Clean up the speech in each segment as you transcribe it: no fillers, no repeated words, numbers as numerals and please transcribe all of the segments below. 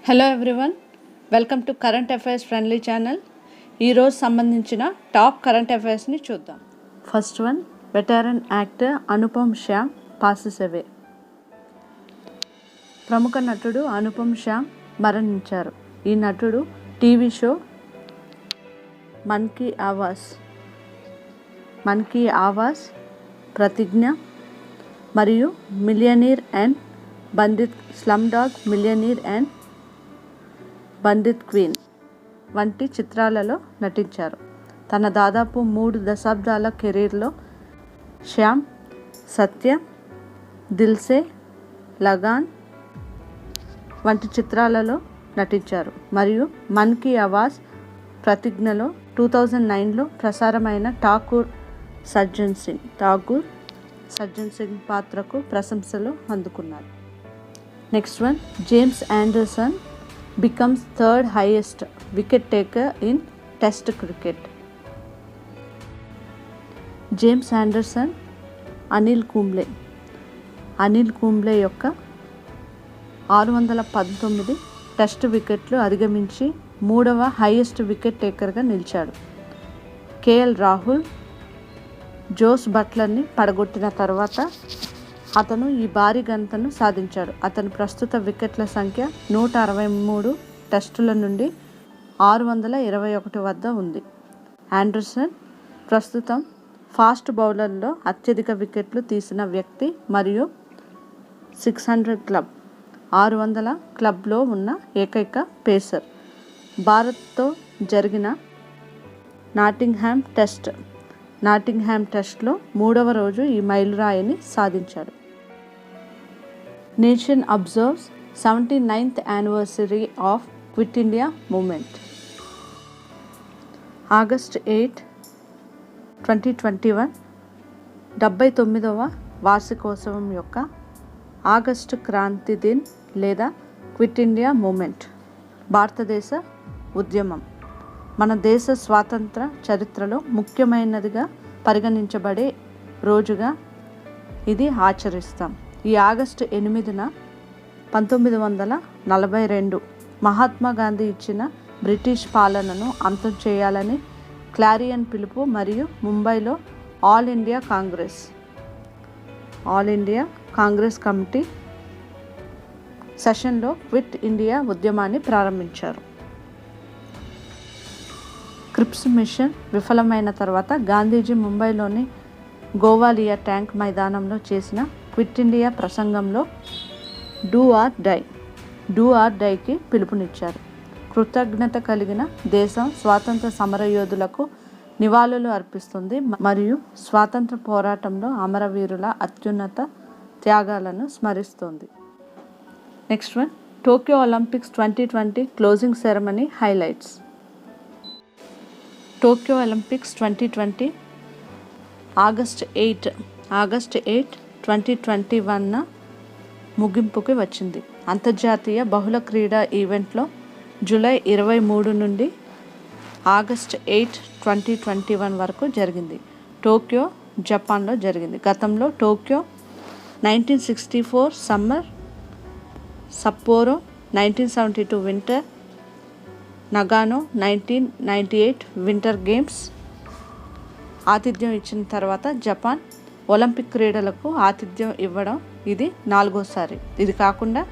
Hello everyone, welcome to current affairs friendly channel. ఈరోజు సంబంధించిన top current అఫైర్స్ని చూద్దాం. First one, veteran actor Anupam Shyam passes away. ప్రముఖ నటుడు అనుపమ్ శ్యామ్ మరణించారు. ఈ నటుడు టీవీ షో మన్ కీ ఆవాజ్, ప్రతిజ్ఞ మరియు millionaire and bandit, Slumdog Millionaire and Bandit Queen వంటి చిత్రాలలో నటించారు. తన దాదాపు 3 దశాబ్దాల కెరీర్లో శ్యామ్ సత్యం, దిల్సే, లగాన్ వంటి చిత్రాలలో నటించారు మరియు మన్ కీ ఆవాజ్, ప్రతిజ్ఞలో 2009లో ప్రసారమైన ఠాకూర్ సజ్జన్ సింగ్ పాత్రకు ప్రశంసలు అందుకున్నారు. Next one, James Anderson becomes third highest wicket taker in Test cricket. James Anderson Anil Kumble యొక్క 619 టెస్ట్ వికెట్లు అధిగమించి 3వ హైయెస్ట్ వికెట్ టేకర్గా నిలిచాడు. కేఎల్ రాహుల్ జోస్ బట్లర్ని పడగొట్టిన తర్వాత అతను ఈ భారీ ఘనతను సాధించాడు. అతని ప్రస్తుత వికెట్ల సంఖ్య 163 టెస్టుల నుండి 621 వద్ద ఉంది. ఆండర్సన్ ప్రస్తుతం ఫాస్ట్ బౌలర్లో అత్యధిక వికెట్లు తీసిన వ్యక్తి మరియు 600 క్లబ్లో ఉన్న ఏకైక పేసర్. భారత్తో జరిగిన నాటింగ్హామ్ టెస్ట్లో 3వ రోజు ఈ మైలురాయిని సాధించాడు. Nation absorbs 79th anniversary of quit India moment. August 8, 2021 79వ వార్షికోత్సవం యొక్క ఆగస్టు క్రాంతి దిన్ లేదా క్విట్ ఇండియా మూమెంట్ భారతదేశ ఉద్యమం మన దేశ స్వాతంత్ర చరిత్రలో ముఖ్యమైనదిగా పరిగణించబడే రోజుగా ఇది ఆచరిస్తాం. ఈ ఆగస్టు 8న 1942 మహాత్మా గాంధీ ఇచ్చిన బ్రిటిష్ పాలనను అంతం చేయాలని క్లారియన్ పిలుపు మరియు ముంబైలో ఆల్ ఇండియా కాంగ్రెస్ కమిటీ సెషన్లో క్విట్ ఇండియా ఉద్యమాన్ని ప్రారంభించారు. క్రిప్స్ మిషన్ విఫలమైన తర్వాత గాంధీజీ ముంబైలోని గోవాలియా ట్యాంక్ మైదానంలో చేసిన క్విట్ ఇండియా ప్రసంగంలో డూ ఆర్ డైకి పిలుపునిచ్చారు. కృతజ్ఞత కలిగిన దేశం స్వాతంత్ర సమరయోధులకు నివాళులు అర్పిస్తుంది మరియు స్వాతంత్ర పోరాటంలో అమరవీరుల అత్యున్నత త్యాగాలను స్మరిస్తుంది. Next one, Tokyo Olympics 2020 closing ceremony highlights. Tokyo Olympics 2020 August 8, 2021 ముగింపుకి వచ్చింది. అంతర్జాతీయ బహుళ క్రీడా ఈవెంట్లో జూలై 23 నుండి ఆగస్ట్ 8, 2021 వరకు జరిగింది. టోక్యో జపాన్లో జరిగింది. గతంలో Tokyo 1964 summer, Sapporo 1972 winter, Nagano 1998 winter games ఆతిథ్యం ఇచ్చిన తర్వాత జపాన్ ఒలింపిక్ క్రీడలకు ఆతిథ్యం ఇవ్వడం ఇది 4వసారి. ఇది కాకుండా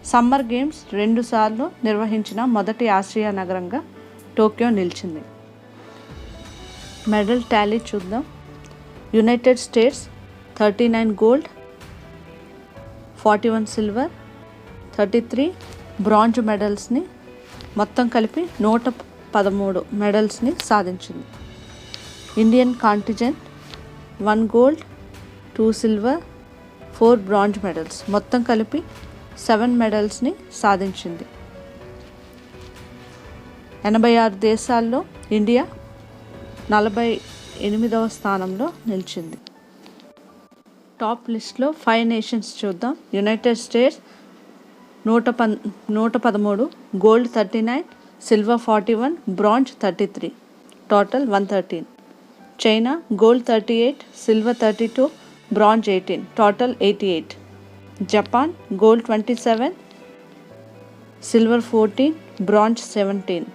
సమ్మర్ గేమ్స్ 2 సార్లు నిర్వహించిన మొదటి ఆసియా నగరంగా టోక్యో నిలిచింది. మెడల్ టాలీ చూద్దాం. United States 39 gold, 41 silver, 33 bronze మెడల్స్ని మొత్తం కలిపి 113 మెడల్స్ని సాధించింది. Indian contingent 1 gold, 2 silver, 4 bronze medals మొత్తం కలిపి 7 మెడల్స్ని సాధించింది. 86 దేశాల్లో ఇండియా 48వ స్థానంలో నిలిచింది. టాప్ లిస్ట్లో 5 నేషన్స్ చూద్దాం. United states 113, gold 39, silver 41, bronze 33, total 113. China gold 38, silver 32, bronze 18, total 88. Japan gold 27, silver 14, bronze 17,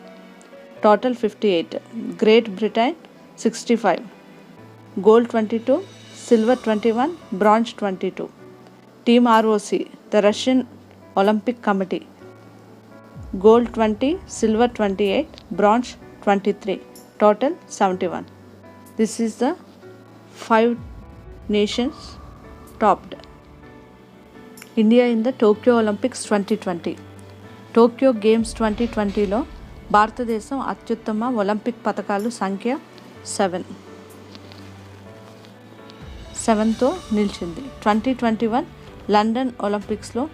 total 58. Great Britain 65, gold 22, silver 21, bronze 22. Team ROC, the Russian Olympic Committee, gold 20, silver 28, bronze 23, total 71. This is the 5 nations topped. India in the Tokyo Olympics 2020. Tokyo games 2020లో భారతదేశం అత్యుత్తమ Olympic పతకాలు సంఖ్య 7తో నిలిచింది. 2021 London ఒలింపిక్స్లో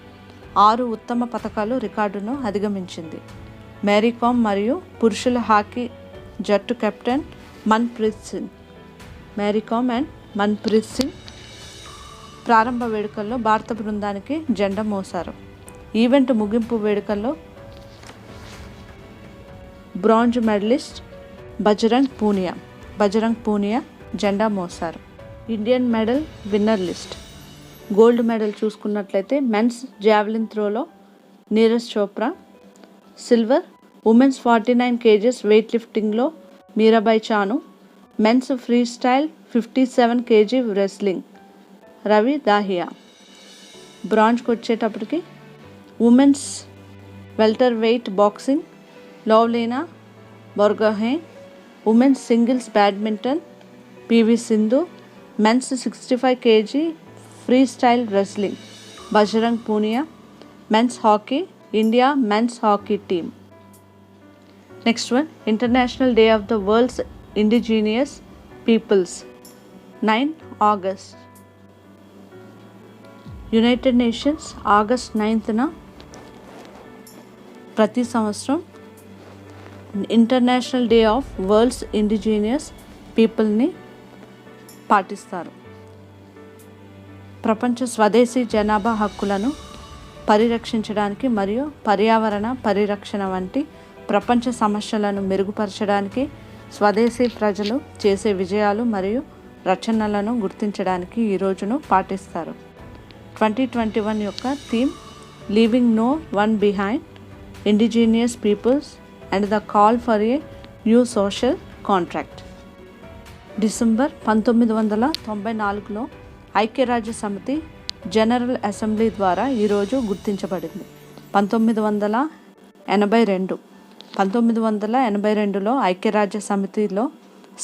6 ఉత్తమ పతకాలు రికార్డును అధిగమించింది. మేరీకామ్ మరియు పురుషుల హాకీ జట్టు కెప్టెన్ మేరీకామ్ అండ్ మన్ప్రీత్ సింగ్ ప్రారంభ వేడుకల్లో భారత బృందానికి జెండా మోశారు. ఈవెంట్ ముగింపు వేడుకల్లో బ్రాంజ్ మెడలిస్ట్ బజరంగ్ పూనియా జెండా మోశారు. Indian medal winner list. Gold medal చూసుకున్నట్లయితే మెన్స్ జావెలిన్ త్రోలో Neeraj Chopra, silver women's 49 kgs weight లిఫ్టింగ్లో Mirabai Chanu, men's freestyle 57 kg wrestling Ravi Dahiya. బ్రాంజ్కి వచ్చేటప్పటికి women's welterweight boxing Lovlina Borgohain, women's singles badminton PV Sindhu, men's 65 kg freestyle wrestling Bajrang Punia, men's hockey India men's hockey team. Next one, international day of the world's indigenous peoples 9 August. United Nations August 9న ప్రతి సంవత్సరం international day of world's indigenous పీపుల్ని పాటిస్తారు. ప్రపంచ స్వదేశీ జనాభా హక్కులను పరిరక్షించడానికి మరియు పర్యావరణ పరిరక్షణ వంటి ప్రపంచ సమస్యలను మెరుగుపరచడానికి స్వదేశీ ప్రజలు చేసే విజయాలు మరియు రచనలను గుర్తించడానికి ఈ రోజును పాటిస్తారు. 2021 యొక్క theme leaving no one behind, indigenous peoples and the call for a new social contract. December 1994లో ఐక్యరాజ్య సమితి జనరల్ అసెంబ్లీ ద్వారా ఈరోజు గుర్తించబడింది. 1982లో ఐక్యరాజ్య సమితిలో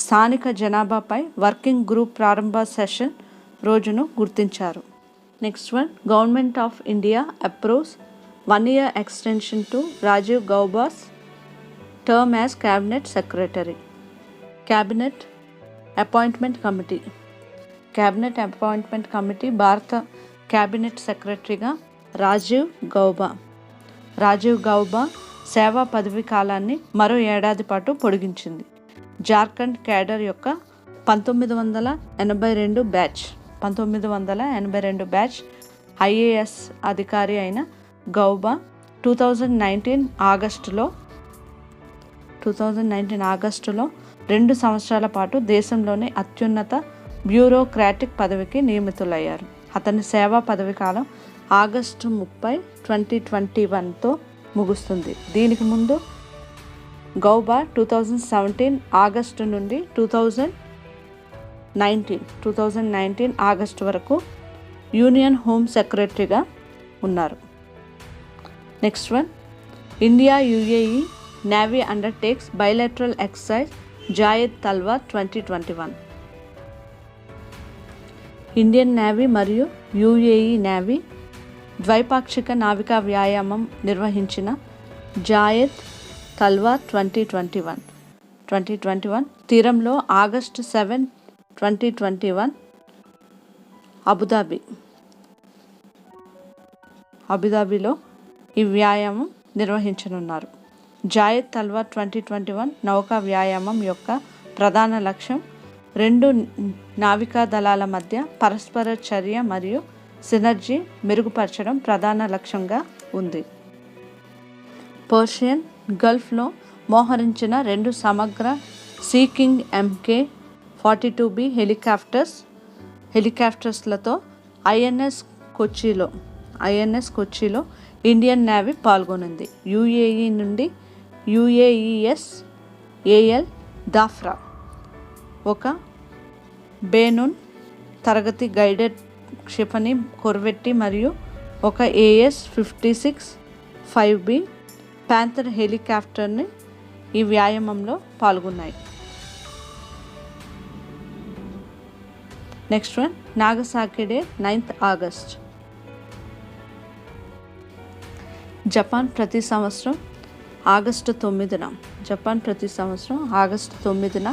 స్థానిక జనాభాపై వర్కింగ్ గ్రూప్ ప్రారంభ సెషన్ రోజును గుర్తించారు. Next one, government of India approves 1 year extension to Rajiv Gauba's term as cabinet secretary. Cabinet Appointment Committee భారత క్యాబినెట్ సెక్రటరీగా రాజీవ్ గౌబా సేవా పదవీ కాలాన్ని మరో ఏడాది పాటు పొడిగించింది. జార్ఖండ్ క్యాడర్ యొక్క 1982 బ్యాచ్ ఐఏఎస్ అధికారి అయిన గౌబా 2019 ఆగస్టులో 2 సంవత్సరాల పాటు దేశంలోని అత్యున్నత బ్యూరోక్రాటిక్ పదవికి నియమితులయ్యారు. అతని సేవా పదవి కాలం ఆగస్టు 30, 2021తో ముగుస్తుంది. దీనికి ముందు గౌబా 2017 ఆగస్టు నుండి 2019 ఆగస్టు వరకు యూనియన్ హోమ్ సెక్రటరీగా ఉన్నారు. Next one, India UAE navy undertakes bilateral exercise Zayed Talwar 2021. Indian navy మరియు యుఏఈ నేవీ ద్వైపాక్షిక నావికా వ్యాయామం నిర్వహించిన జాయద్ తల్వార్ 2021 తీరంలో ఆగస్టు 7, 2021 అబుదాబిలో ఈ వ్యాయామం నిర్వహించనున్నారు. జాయద్ తల్వార్ 2021 నౌకా వ్యాయామం యొక్క ప్రధాన లక్ష్యం 2 నావికా దళాల మధ్య పరస్పర చర్య మరియు సినర్జీ మెరుగుపరచడం ప్రధాన లక్ష్యంగా ఉంది. పర్షియన్ గల్ఫ్లో మోహరించిన 2 సమగ్ర సీ కింగ్ MK-42B హెలికాప్టర్స్లతో ఐఎన్ఎస్ కొచ్చిలో ఇండియన్ నేవీ పాల్గొనింది. యుఏఈ నుండి UAES AL దాఫ్రా ఒక బేనూన్ తరగతి గైడెడ్ క్షిపణి కొర్వెట్టి మరియు ఒక AS-56 5B ప్యాంథర్ హెలికాప్టర్ని ఈ వ్యాయామంలో పాల్గొన్నాయి. Next one, Nagasaki day 9th August. Japan ప్రతి సంవత్సరం ఆగస్టు 9న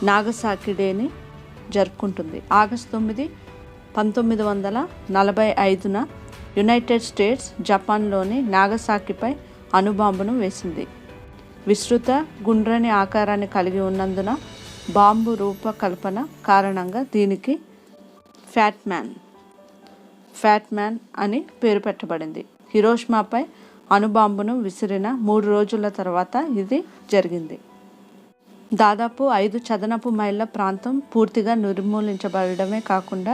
నాగసాకి డేని జరుపుకుంటుంది. ఆగస్టు 9, 1945న యునైటెడ్ స్టేట్స్ జపాన్లోని నాగసాకిపై అణుబాంబును వేసింది. విస్తృత గుండ్రని ఆకారాన్ని కలిగి ఉన్నందున బాంబు రూపకల్పన కారణంగా దీనికి ఫ్యాట్ మ్యాన్ అని పేరు పెట్టబడింది. హిరోషిమాపై అణుబాంబును విసిరిన 3 రోజుల తర్వాత ఇది జరిగింది. దాదాపు 5 చదరపు మైళ్ళ ప్రాంతం పూర్తిగా నిర్మూలించబడమే కాకుండా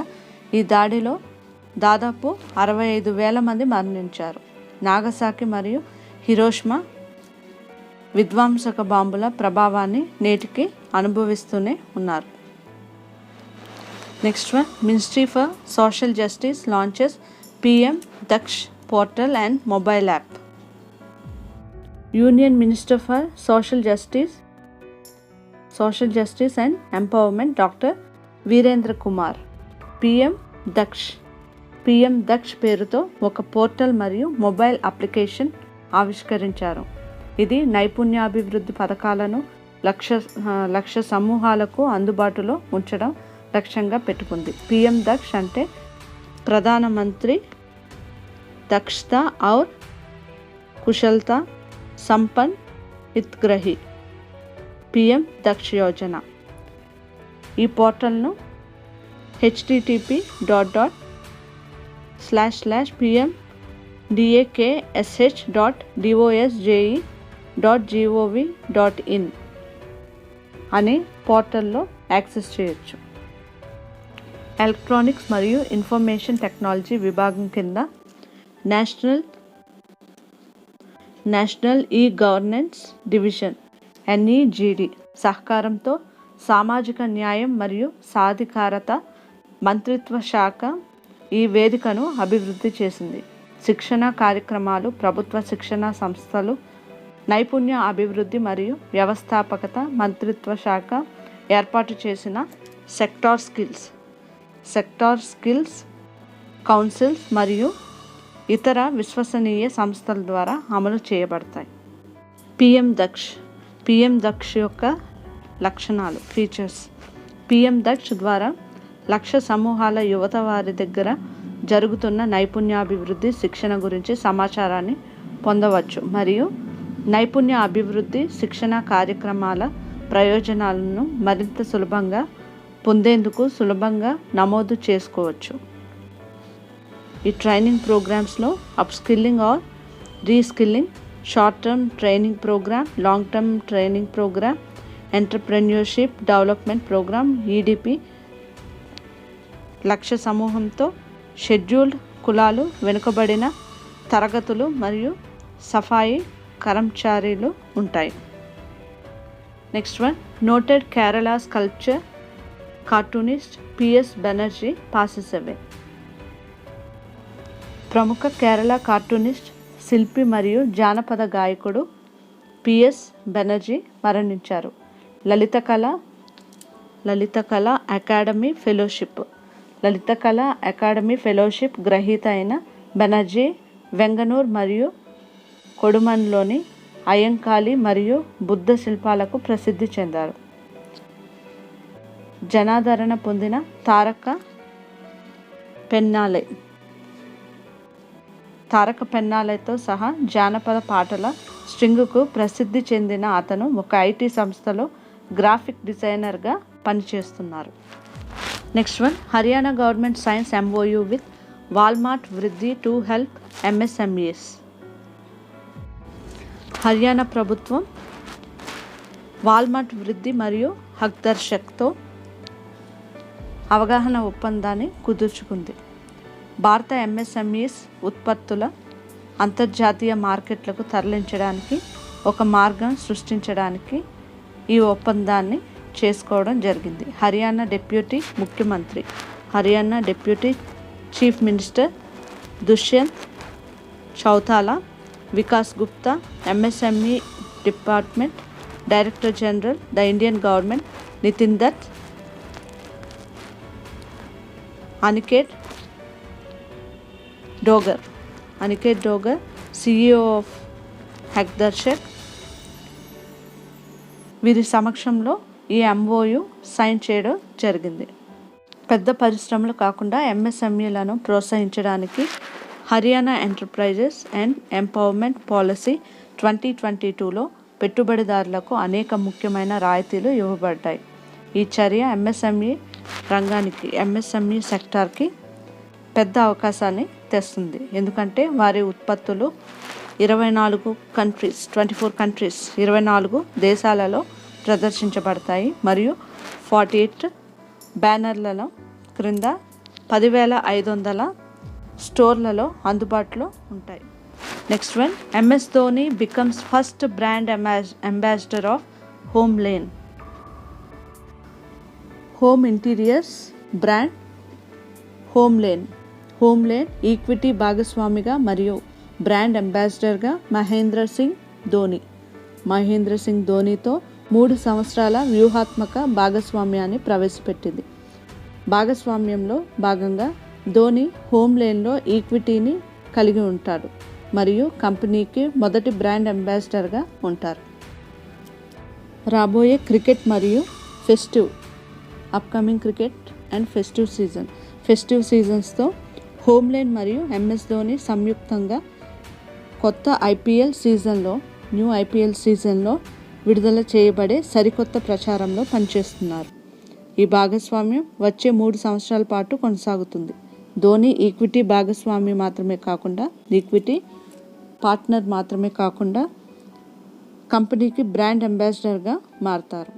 ఈ దాడిలో దాదాపు 65,000 మంది మరణించారు. నాగసాకి మరియు హిరోషిమా విధ్వంసక బాంబుల ప్రభావాన్ని నేటికి అనుభవిస్తూనే ఉన్నారు. Next one, ministry for social justice launches PM Daksh portal and mobile app. Union minister for social justice and empowerment doctor Virendra Kumar PM Daksh పేరుతో ఒక పోర్టల్ మరియు మొబైల్ అప్లికేషన్ ఆవిష్కరించారు. ఇది నైపుణ్యాభివృద్ధి పథకాలను లక్ష్య సమూహాలకు అందుబాటులో ఉంచడం లక్ష్యంగా పెట్టుకుంది. PM దక్ష్ అంటే ప్రధానమంత్రి దక్షతా ఔర్ కుశలతా సంపన్ హితగ్రాహి PM దక్ష్ యోజన. ఈ పోర్టల్ను http://pmdaksh.dosje.gov.in అనే పోర్టల్లో యాక్సెస్ చేయొచ్చు. ఎలక్ట్రానిక్స్ మరియు ఇన్ఫర్మేషన్ టెక్నాలజీ విభాగం కింద నేషనల్ ఈ-గవర్నెన్స్ డివిజన్ NEGD సహకారంతో సామాజిక న్యాయం మరియు సాధికారత మంత్రిత్వ శాఖ ఈ వేదికను అభివృద్ధి చేసింది. శిక్షణ కార్యక్రమాలు, ప్రభుత్వ శిక్షణ సంస్థలు, నైపుణ్య అభివృద్ధి మరియు వ్యవస్థాపకత మంత్రిత్వ శాఖ ఏర్పాటు చేసిన సెక్టార్ స్కిల్స్ కౌన్సిల్స్ మరియు ఇతర విశ్వసనీయ సంస్థల ద్వారా అమలు చేయబడతాయి. PM దక్ష్ యొక్క లక్షణాలు, ఫీచర్స్. PM దక్ష్ ద్వారా లక్ష్య సమూహాల యువత వారి దగ్గర జరుగుతున్న నైపుణ్యాభివృద్ధి శిక్షణ గురించి సమాచారాన్ని పొందవచ్చు మరియు నైపుణ్య అభివృద్ధి శిక్షణ కార్యక్రమాల ప్రయోజనాలను మరింత సులభంగా పొందేందుకు సులభంగా నమోదు చేసుకోవచ్చు. ఈ ట్రైనింగ్ ప్రోగ్రామ్స్లో upskilling or reskilling, short term training programme, long term training programme, entrepreneurship development programme EDP, లక్ష్య సమూహంతో షెడ్యూల్డ్ కులాలు, వెనుకబడిన తరగతులు మరియు సఫాయి కర్మచారీలు ఉంటాయి. Next one, noted Kerala sculpture cartoonist PS Banerjee passes away. ప్రముఖ కేరళ కార్టూనిస్ట్, శిల్పి మరియు జానపద గాయకుడు PS బెనర్జీ మరణించారు. లలిత కళ అకాడమీ ఫెలోషిప్ గ్రహీత అయిన బెనర్జీ వెంగనూర్ మరియు కొడుమన్లోని అయ్యంకాళి మరియు బుద్ధ శిల్పాలకు ప్రసిద్ధి చెందారు. జనాదరణ పొందిన తారక పెన్నాలతో సహా జానపద పాటల స్ట్రింగ్కు ప్రసిద్ధి చెందిన అతను ఒక IT సంస్థలో గ్రాఫిక్ డిజైనర్గా పనిచేస్తున్నారు. Next one, Haryana government science MOU with Walmart వృద్ధి టు హెల్ప్ MSMEs. హర్యానా ప్రభుత్వం వాల్మార్ట్ వృద్ధి మరియు హక్దర్షక్తో అవగాహన ఒప్పందాన్ని కుదుర్చుకుంది. భారత MSMEs ఉత్పత్తుల అంతర్జాతీయ మార్కెట్లకు తరలించడానికి ఒక మార్గం సృష్టించడానికి ఈ ఒప్పందాన్ని చేసుకోవడం జరిగింది. Haryana deputy chief minister Dushyant Chautala, Vikas Gupta, MSME department director general, the Indian government, Nitin Dutt, Aniket Dogar, CEO of Haqdarshak, వీరి సమక్షంలో ఈ MOU సైన్ చేయడం జరిగింది. పెద్ద పరిశ్రమలు కాకుండా MSMEలను ప్రోత్సహించడానికి Haryana enterprises and empowerment policy 2022లో పెట్టుబడిదారులకు అనేక ముఖ్యమైన రాయితీలు ఇవ్వబడ్డాయి. ఈ చర్య MSME సెక్టార్కి పెద్ద అవకాశాన్ని తెస్తుంది. ఎందుకంటే వారి ఉత్పత్తులు 24 దేశాలలో ప్రదర్శించబడతాయి మరియు 48 బ్యానర్లలో క్రింద 10,500 స్టోర్లలో అందుబాటులో ఉంటాయి. Next one, MS Dhoni becomes first brand ambassador of home interiors brand home lane equity భాగస్వామిగా మరియు బ్రాండ్ అంబాసిడర్గా మహేంద్ర సింగ్ ధోనితో 3 సంవత్సరాల వ్యూహాత్మక భాగస్వామ్యాన్ని ప్రవేశపెట్టింది. భాగస్వామ్యంలో భాగంగా ధోని హోమ్ లేన్లో ఈక్విటీని కలిగి ఉంటాడు మరియు కంపెనీకి మొదటి బ్రాండ్ అంబాసిడర్గా ఉంటారు. రాబోయే క్రికెట్ మరియు అప్కమింగ్ క్రికెట్ అండ్ ఫెస్టివ్ సీజన్స్తో హోమ్ లేన్ మరియు MS ధోని సంయుక్తంగా కొత్త న్యూ IPL సీజన్లో విడుదల చేయబడే సరికొత్త ప్రచారంలో పనిచేస్తున్నారు. ఈ భాగస్వామ్యం వచ్చే 3 సంవత్సరాల పాటు కొనసాగుతుంది. ధోని ఈక్విటీ భాగస్వామి పార్ట్నర్ మాత్రమే కాకుండా కంపెనీకి బ్రాండ్ అంబాసిడర్గా మారతారు.